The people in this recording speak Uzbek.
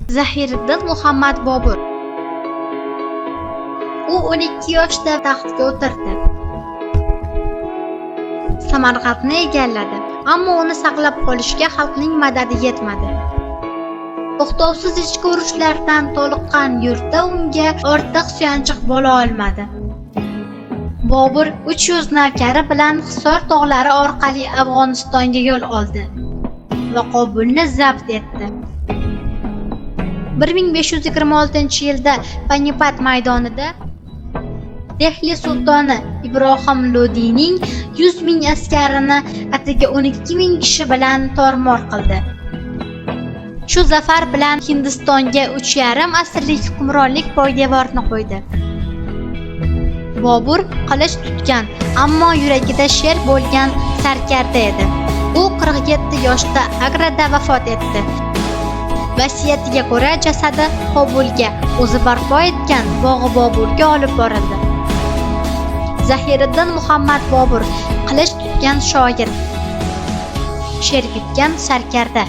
Zahiriddin Muhammad Bobur. U 12 yoshda taxtga o'tirdi. Samarqandni egalladi, ammo uni saqlab qolishga xalqning madadi yetmadi. To'xtovsiz ichki urushlardan toliqqan yurtda unga ortiq suyanchiq bo'la olmadi. Bobur 300 navkari bilan Hisor tog'lari orqali Afg'onistonga yo'l oldi va Kobulni zabt etdi. 1526-yilda Panipat maydonida Dehli sultoni Ibrohim Lodiyning 100 ming askarini atigi 12 ming kishi bilan tor-mor qildi. Shu zafar bilan Hindistonga 3,5 asrlik hukmronlik poydevorini qo'ydi. Bobur qilich tutgan, ammo yuragida sher bo'lgan sarkarda edi. U 47 yoshda Agrada vafot etdi. Vasiyatiga ko'ra jasadi Kobulga, o'zi barpo etgan bog'i Boburga olib borildi. Zahiriddin Muhammad Bobur qilich tutgan shoir, sher yutgan sarkarda.